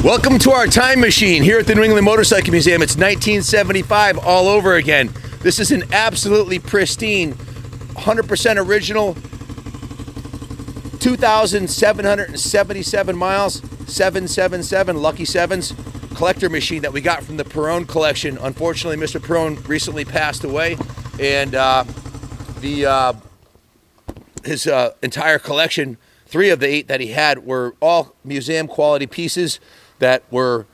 Welcome to our time machine here at the New England Motorcycle Museum. It's 1975 all over again. This is an absolutely pristine, 100% original, 2,777 miles, 777, lucky sevens, collector machine that we got from the Perron collection. Unfortunately, Mr. Perron recently passed away, and his entire collection, 3 of the 8 that he had, were all museum quality pieces that were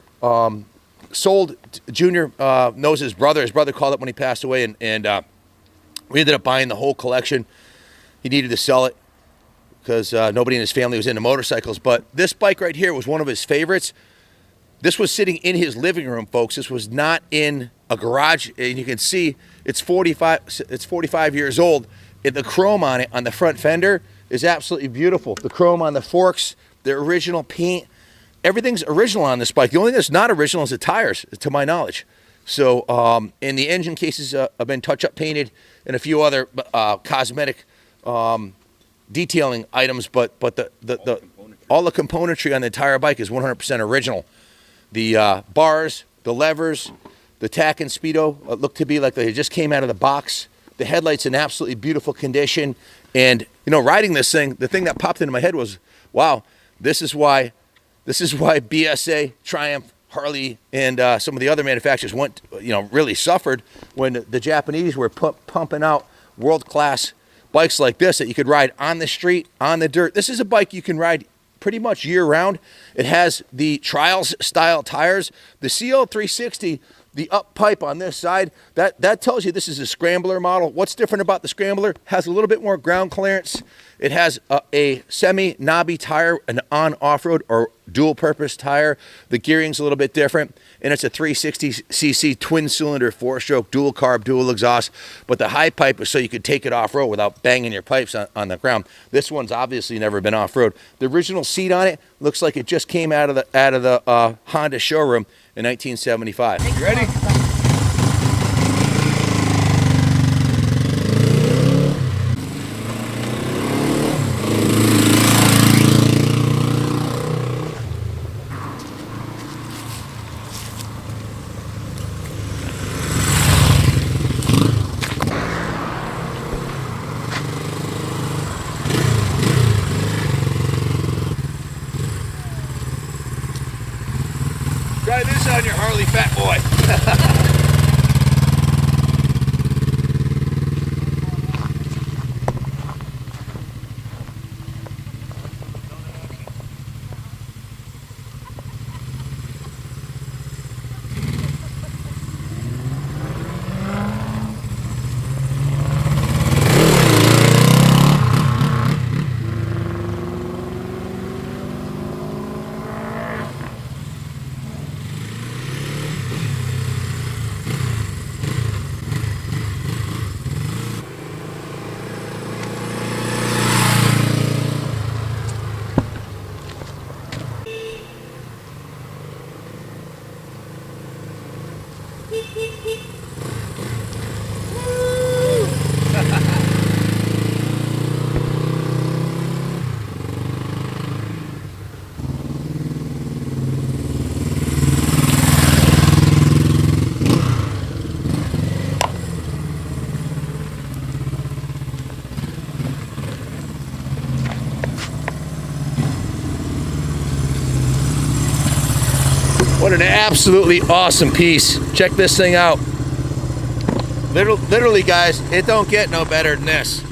sold. Junior knows his brother. His brother called up when he passed away, and we ended up buying the whole collection. He needed to sell it because nobody in his family was into motorcycles. But this bike right here was one of his favorites. This was sitting in his living room, folks. This was not in a garage. And you can see it's 45 years old. And the chrome on it, on the front fender, is absolutely beautiful. The chrome on the forks, the original paint. Everything's original on this bike. The only thing that's not original is the tires, to my knowledge. So, and the engine cases have been touch-up painted and a few other cosmetic detailing items, but all the componentry on the entire bike is 100% original. The bars, the levers, the tack and speedo look to be like they just came out of the box. The headlight's in absolutely beautiful condition. And, you know, riding this thing, the thing that popped into my head was, wow, this is why BSA, Triumph, Harley, and some of the other manufacturers really suffered when the Japanese were pumping out world-class bikes like this that you could ride on the street, on the dirt. This is a bike you can ride pretty much year-round. It has the Trials-style tires. The CL360, the up pipe on this side, that tells you this is a scrambler model. What's different about the scrambler? Has a little bit more ground clearance. It has a semi-knobby tire, an on-off-road or dual-purpose tire. The gearing's a little bit different, and it's a 360cc twin-cylinder, 4-stroke, dual-carb, dual exhaust. But the high pipe is so you could take it off-road without banging your pipes on the ground. This one's obviously never been off-road. The original seat on it looks like it just came out of the Honda showroom in 1975. You ready? Try this on your Harley, fat boy. What an absolutely awesome piece. Check this thing out. Literally, guys, it don't get no better than this.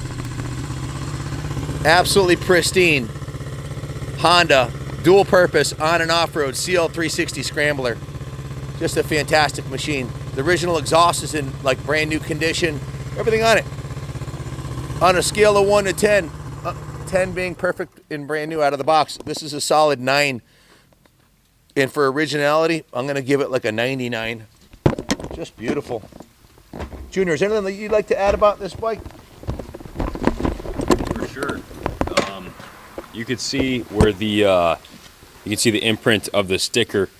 Absolutely pristine Honda dual purpose on and off-road CL360 scrambler. Just a fantastic machine. The original exhaust is in like brand new condition. Everything on it. On a scale of 1 to 10, 10 being perfect and brand new out of the box, this is a solid 9. And for originality, I'm going to give it like a 99. Just beautiful. Junior, is there anything that you'd like to add about this bike? For sure. You could see where the imprint of the sticker,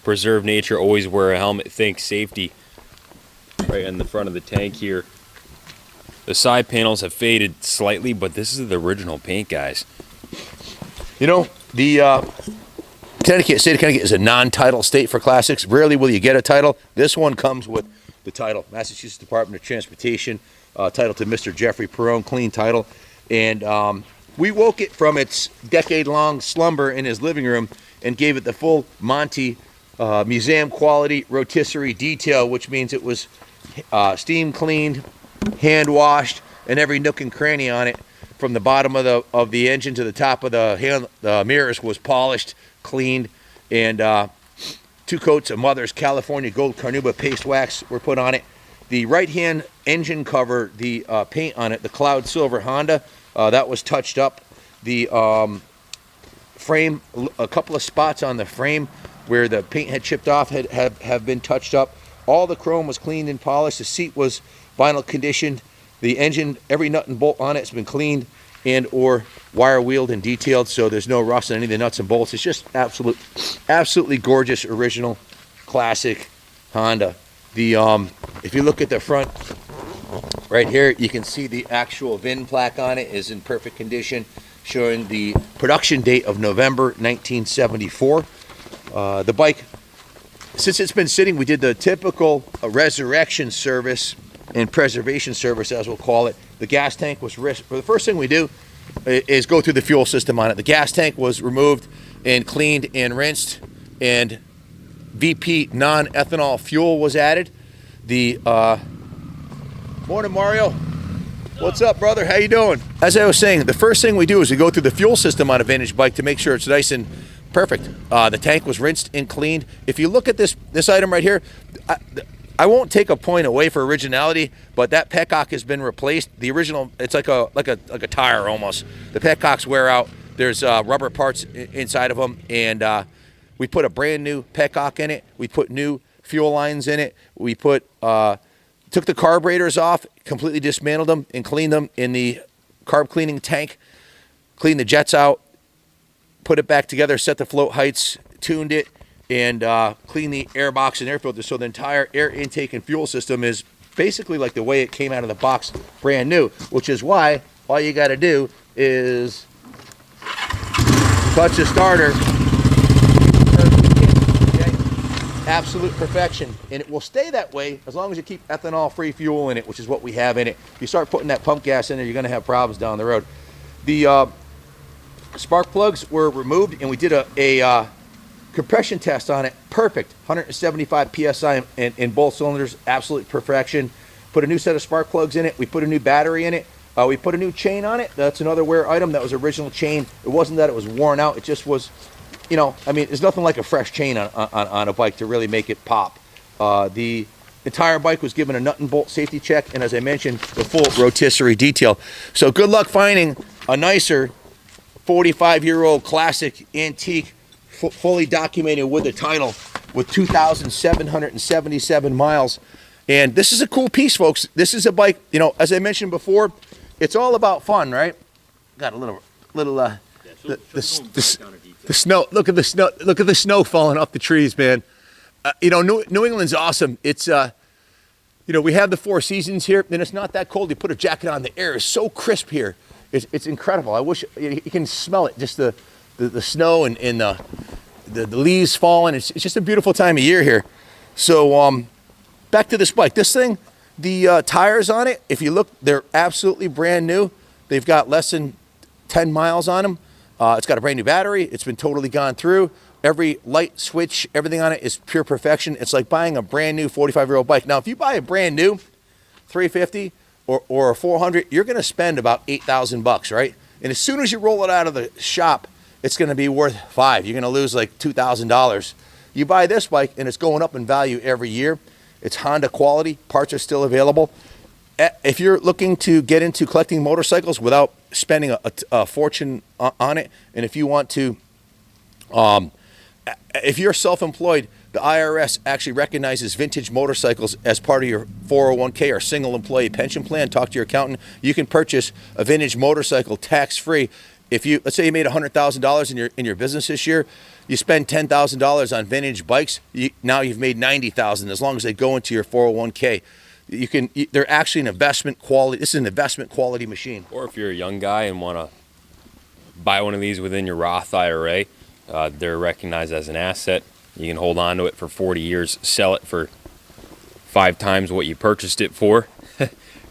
preserve nature, always wear a helmet, think safety, right in the front of the tank here. The side panels have faded slightly, but this is the original paint, guys. You know, the Connecticut, state of Connecticut is a non-title state for classics. Rarely will you get a title. This one comes with the title. Massachusetts Department of Transportation, title to Mr. Jeffrey Perrone, clean title. And we woke it from its decade-long slumber in his living room and gave it the full Monty museum quality rotisserie detail, which means it was steam cleaned, hand washed, and every nook and cranny on it, from the bottom of the engine to the top of the mirrors, was polished, cleaned, and 2 coats of Mother's California Gold Carnauba paste wax were put on it. The right-hand engine cover, the paint on it, the Cloud Silver Honda, that was touched up. The frame, a couple of spots on the frame where the paint had chipped off have been touched up. All the chrome was cleaned and polished. The seat was vinyl conditioned. The engine, every nut and bolt on it has been cleaned and or wire wheeled and detailed, so there's no rust on any of the nuts and bolts. It's just absolutely gorgeous, original, classic Honda. The if you look at the front right here, you can see the actual VIN plaque on it is in perfect condition, showing the production date of November 1974. The bike, since it's been sitting, we did the typical resurrection service and preservation service, as we'll call it. The gas tank was rinsed. The first thing we do is go through the fuel system on it. The gas tank was removed and cleaned and rinsed, and VP non-ethanol fuel was added. The morning, Mario. What's up, brother? How you doing? As I was saying, the first thing we do is we go through the fuel system on a vintage bike to make sure it's nice and perfect. The tank was rinsed and cleaned. If you look at this item right here, I won't take a point away for originality, but that petcock has been replaced. The original, it's like a tire almost. The petcocks wear out. There's rubber parts inside of them, and we put a brand new petcock in it. We put new fuel lines in it. We took the carburetors off, completely dismantled them, and cleaned them in the carb cleaning tank. Cleaned the jets out, put it back together, set the float heights, tuned it, and clean the air box and air filter, so the entire air intake and fuel system is basically like the way it came out of the box, brand new, which is why all you got to do is touch the starter. Okay? Absolute perfection, and it will stay that way as long as you keep ethanol-free fuel in it, which is what we have in it. If you start putting that pump gas in there, you're going to have problems down the road. The spark plugs were removed, and we did a compression test on it. Perfect. 175 psi in both cylinders. Absolute perfection. Put a new set of spark plugs in it. We put a new battery in it. We put a new chain on it. That's another wear item. That was original chain. It wasn't that it was worn out. It just was, you know, I mean, there's nothing like a fresh chain on a bike to really make it pop. The entire bike was given a nut and bolt safety check, and as I mentioned, the full rotisserie detail. So good luck finding a nicer 45-year-old classic antique, fully documented with a title, with 2,777 miles. And this is a cool piece, folks. This is a bike, you know, as I mentioned before, it's all about fun, right? Got a little the snow. Look at the snow. Look at the snow falling off the trees, man. You know, New England's awesome. It's you know, we have the 4 seasons here, and it's not that cold. You put a jacket on, the air is so crisp here. It's incredible. I wish you can smell it, just the snow and the leaves falling. It's just a beautiful time of year here. So back to this bike. This thing, the tires on it, if you look, they're absolutely brand new. They've got less than 10 miles on them. It's got a brand new battery. It's been totally gone through. Every light switch, everything on it is pure perfection. It's like buying a brand new 45-year-old bike. Now, if you buy a brand new 350 or a 400, you're going to spend about $8,000, right? And as soon as you roll it out of the shop, it's going to be worth $5,000. You're going to lose like $2,000. You buy this bike, and it's going up in value every year. It's Honda quality. Parts are still available. If you're looking to get into collecting motorcycles without spending a fortune on it, and if you want to, if you're self-employed, the IRS actually recognizes vintage motorcycles as part of your 401k or single employee pension plan. Talk to your accountant. You can purchase a vintage motorcycle tax-free. If you, let's say you made $100,000 in your business this year, you spend $10,000 on vintage bikes. Now you've made $90,000 as long as they go into your 401k. They're actually an investment quality. This is an investment quality machine. Or if you're a young guy and want to buy one of these within your Roth IRA, They're recognized as an asset. You can hold on to it for 40 years, sell it for 5 times what you purchased it for,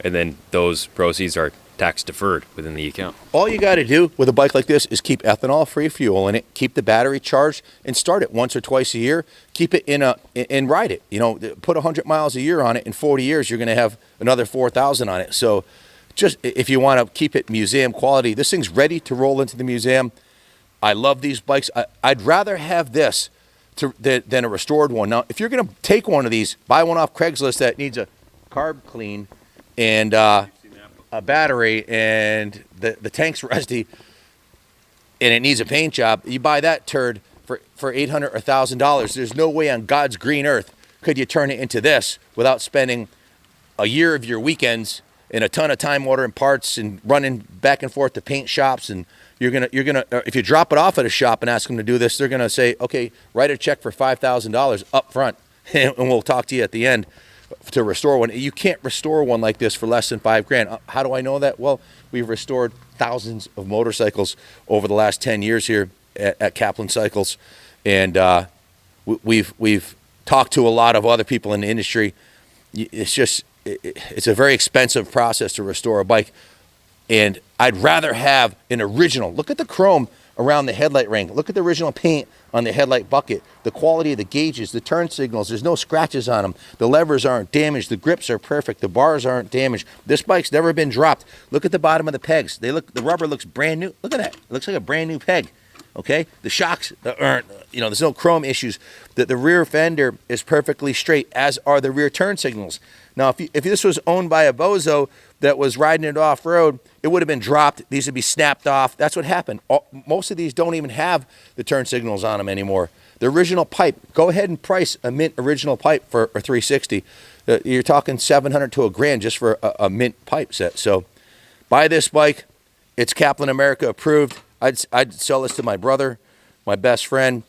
and then those proceeds are tax deferred within the account. All you got to do with a bike like this is keep ethanol-free fuel in it, keep the battery charged, and start it once or twice a year. Keep it and ride it. You know, put 100 miles a year on it. In 40 years, you're going to have another 4,000 on it. So, just if you want to keep it museum quality, this thing's ready to roll into the museum. I love these bikes. I'd rather have this than a restored one. Now, if you're going to take one of these, buy one off Craigslist that needs a carb clean and a battery and the tank's rusty and it needs a paint job, you buy that turd for $800 or $1,000. There's no way on God's green earth could you turn it into this without spending a year of your weekends and a ton of time ordering parts and running back and forth to paint shops. And you're gonna if you drop it off at a shop and ask them to do this, they're gonna say, okay, write a check for $5,000 up front and we'll talk to you at the end to restore one. You can't restore one like this for less than $5,000. How do I know that? Well, we've restored thousands of motorcycles over the last 10 years here at Kaplan Cycles, and we've talked to a lot of other people in the industry. It's a very expensive process to restore a bike, and I'd rather have an original. Look at the chrome around the headlight ring. Look at the original paint on the headlight bucket. The quality of the gauges, the turn signals, there's no scratches on them. The levers aren't damaged. The grips are perfect. The bars aren't damaged. This bike's never been dropped. Look at the bottom of the pegs. The rubber looks brand new. Look at that. It looks like a brand new peg. Okay? The shocks aren't, there's no chrome issues. The rear fender is perfectly straight, as are the rear turn signals. Now, if this was owned by a bozo that was riding it off-road, it would have been dropped. These would be snapped off. That's what happened. Most of these don't even have the turn signals on them anymore. The original pipe, go ahead and price a mint original pipe for a 360. You're talking $700 to $1,000 just for a mint pipe set. So buy this bike. It's Kaplan America approved. I'd sell this to my brother, my best friend,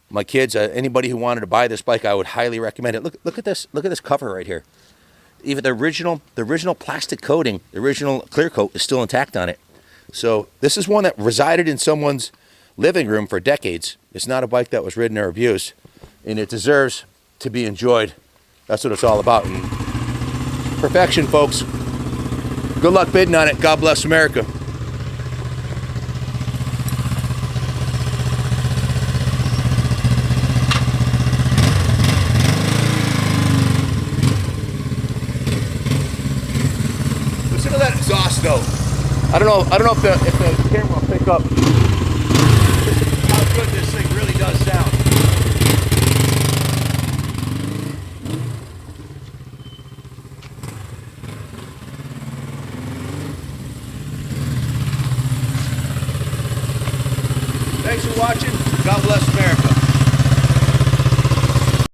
my kids, anybody who wanted to buy this bike. I would highly recommend it. Look at this. Look at this cover right here. Even the original plastic coating, the original clear coat is still intact on it. So this is one that resided in someone's living room for decades. It's not a bike that was ridden or abused, and it deserves to be enjoyed. That's what it's all about. And perfection, folks. Good luck bidding on it. God bless America. Listen to that exhaust note. I don't know if the camera will pick up how good this thing really does sound. Thanks for watching. God bless America.